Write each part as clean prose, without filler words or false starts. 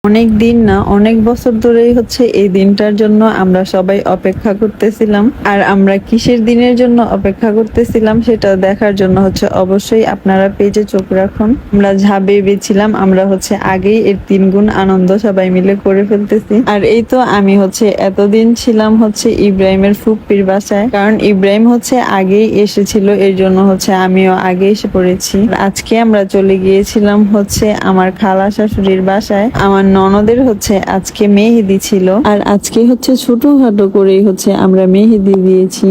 অনেক দিন না অনেক বছর ধরেই হচ্ছে এই দিনটার জন্য আমরা সবাই অপেক্ষা করতেছিলাম। আর আমরা কিসের দিনের জন্য অপেক্ষা করতেছিলাম সেটা দেখার জন্য হচ্ছে অবশ্যই আপনারা পেজে চোখ রাখুন। আমরা যা ভেবেছিলাম আমরা হচ্ছে আগেই এর 3 গুণ আনন্দ সবাই মিলে করে ফেলতেছি। আর এই তো আমি হচ্ছে এতদিন ছিলাম হচ্ছে ইব্রাহিমের ফুপ্পির বাসায়, কারণ ইব্রাহিম হচ্ছে আগেই এসেছিল, এর জন্য হচ্ছে আমিও আগে এসে পড়েছি। আজকে আমরা চলে গিয়েছিলাম হচ্ছে আমার খালা শাশুড়ির বাসায়। আমার ননদের হচ্ছে আজকে মেহেদি ছিল, আর আজকে হচ্ছে ছোটখাটো করেই হচ্ছে আমরা মেহেদি দিয়েছি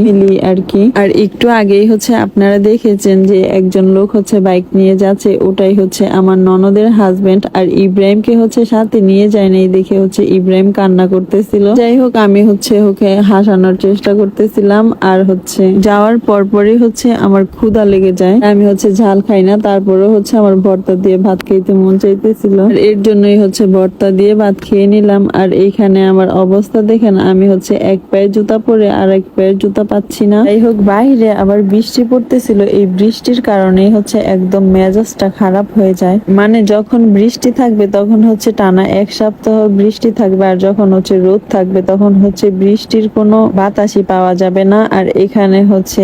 আর কি। আর একটু আগেই হচ্ছে আপনারা দেখেছেন যে একজন লোক হচ্ছে বাইক নিয়ে যাচ্ছে, ওটাই হচ্ছে আমার ননদের হাজবেন্ড। আর ইব্রাহিমকে হচ্ছে সাথে নিয়ে যায় নাই দেখে হচ্ছে ইব্রাহিম কান্না করতেছিল। যাই হোক, আমি হচ্ছে ওকে হাসানোর চেষ্টা করতেছিলাম। আর হচ্ছে যাওয়ার পরপরই হচ্ছে আমার ক্ষুধা লেগে যায়। আমি হচ্ছে ঝাল খাই না, তারপরে হচ্ছে আমার ভর্তা দিয়ে ভাত খেতে মন চাইতেছিল, আর এর জন্যই হচ্ছে ভর্তা দিয়ে ভাত খেয়ে নিলাম। আর এইখানে আমার অবস্থা দেখেন, আমি হচ্ছে এক পায়ে জুতা পরে আর এক পায়ে জুতা পাচ্ছি না। যাই হোক, বাইরে আবার বৃষ্টি পড়তেছিল, এই বৃষ্টির কারণে হচ্ছে একদম মেজাজটা খারাপ হয়ে যায়। মানে যখন বৃষ্টি থাকবে তখন হচ্ছে টানা 1 সপ্তাহ বৃষ্টি থাকবে, আর যখন হচ্ছে রোদ থাকবে তখন হচ্ছে বৃষ্টির কোনো বাতাসই পাওয়া যাবে না। আর এখানে হচ্ছে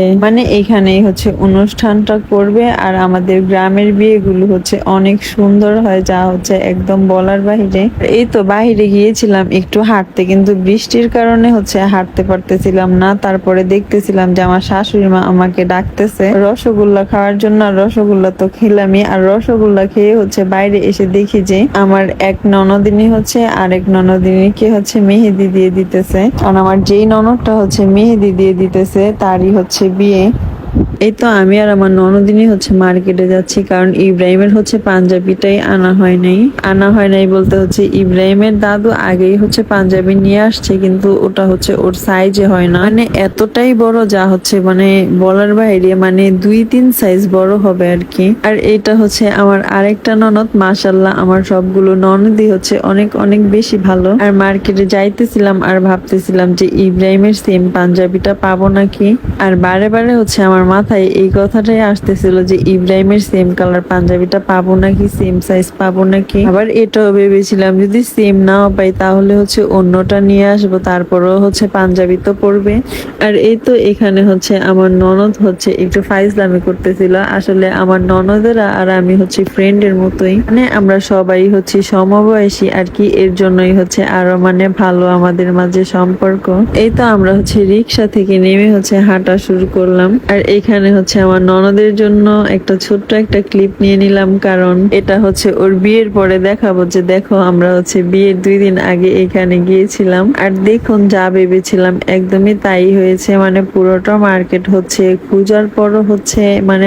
এখানেই হচ্ছে অনুষ্ঠানটা করবে। আর আমাদের গ্রামের বিয়েগুলো হচ্ছে অনেক সুন্দর হয়, যা হচ্ছে একদম বলার বাহিরে। এই তো বাহিরে গিয়েছিলাম একটু হাঁটতে, কিন্তু বৃষ্টির কারণে হচ্ছে হাঁটতে পারতেছিলাম না। তারপরে দেখতেছিলাম যে আমার শাশুড়ি মা আমাকে ডাকতেছে রসগোল্লা খাওয়ার জন্য, আর রসগোল্লা তো খেলামই। আর রসগোল্লা খেয়ে হচ্ছে বাইরে এসে দেখি যে আমার এক ননদিনী হচ্ছে আরেক ননদিনীকে হচ্ছে মেহেদি দিয়ে দিতেছে, কারণ আমার যেই ননদটা হচ্ছে মেহেদি দিয়ে দিতেছে তারই হচ্ছে বিয়ে। এই তো আমি আর আমার ননদিনী হচ্ছে মার্কেটে যাচ্ছি, কারণ ইব্রাহিমের হচ্ছে পাঞ্জাবিটাই আনা হয় নাই বলতে হচ্ছে ইব্রাহিমের দাদু আগেই হচ্ছে পাঞ্জাবি নিয়ে আসছে, কিন্তু ওটা হচ্ছে ওর সাইজে হয় না। এতটাই বড় যা হচ্ছে বলার বাইরে, 2-3 সাইজ বড় হবে আর কি। আর এটা হচ্ছে আমার আরেকটা ননদ। মাশাল্লাহ, আমার সবগুলো ননদই হচ্ছে অনেক অনেক বেশি ভালো। আর মার্কেটে যাইতেছিলাম আর ভাবতেছিলাম যে ইব্রাহিমের সেম পাঞ্জাবিটা পাবো নাকি। আর বারে বারে হচ্ছে আমার মাথায় এই কথাটাই আসতেছিল যে ইব্রাহিমের সেম কালার পাঞ্জাবিটা পাবো নাকি, সেম সাইজ পাবো নাকি। আবার এটাও ভেবেছিলাম যদি সেম নাও পাই তাহলে হচ্ছে অন্যটা নিয়ে আসবো, তারপরেও হচ্ছে পাঞ্জাবি তো পরবে। আর এই তো এখানে হচ্ছে আমার ননদ হচ্ছে একটু ফাইজলামি করতেছিল। আসলে আমার ননদেরা আর আমি হচ্ছে ফ্রেন্ডের মতোই, আমরা সবাই হচ্ছে সমবয়সী আর কি, এর জন্যই হচ্ছে আরো ভালো আমাদের মাঝে সম্পর্ক। এই তো আমরা হচ্ছে রিক্সা থেকে নেমে হচ্ছে হাঁটা শুরু করলাম। আর এখানে হচ্ছে আমার ননদের জন্য একটা ছোট্ট একটা ক্লিপ নিয়ে নিলাম, কারণ এটা হচ্ছে ওর বিয়ের পরে দেখাবো যে দেখো আমরা হচ্ছে বিয়ের 2 দিন আগে এখানে গিয়েছিলাম। আর দেখুন, যা ভেবেছিলাম একদমই তাই হয়েছে। পুরোটা মার্কেট হচ্ছে খোঁজার পরও হচ্ছে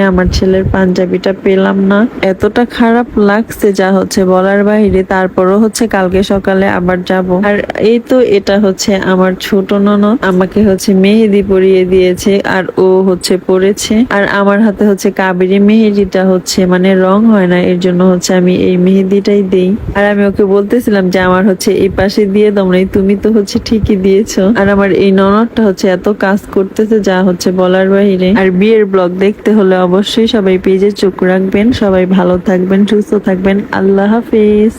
আমার ছেলের পাঞ্জাবিটা পেলাম না। এতটা খারাপ লাগছে যা হচ্ছে বলার বাহিরে। তারপরও হচ্ছে কালকে সকালে আবার যাব। আর এই তো এটা হচ্ছে আমার ছোট ননদ, আমাকে হচ্ছে মেহেদি পরিয়ে দিয়েছে আর ও হচ্ছে পড়েছে। আর আমার হাতে হচ্ছে কাবেরী মেহেদিটা হচ্ছে রং হয় না, এর জন্য হচ্ছে আমি এই মেহেদিটাই দেই। আর আমি ওকে বলতেছিলাম যে আমার হচ্ছে এই পাশে দিয়ে দাও নাই, তুমি তো হচ্ছে ঠিকই দিয়েছো। আর আমার এই ননদটা হচ্ছে এত কাজ করতেছে যা হচ্ছে বলার বাহিরে। আর বিয়ের ব্লগ দেখতে হলে অবশ্যই সবাই পেজে চোখ রাখবেন। সবাই ভালো থাকবেন, সুস্থ থাকবেন। আল্লাহ হাফেজ।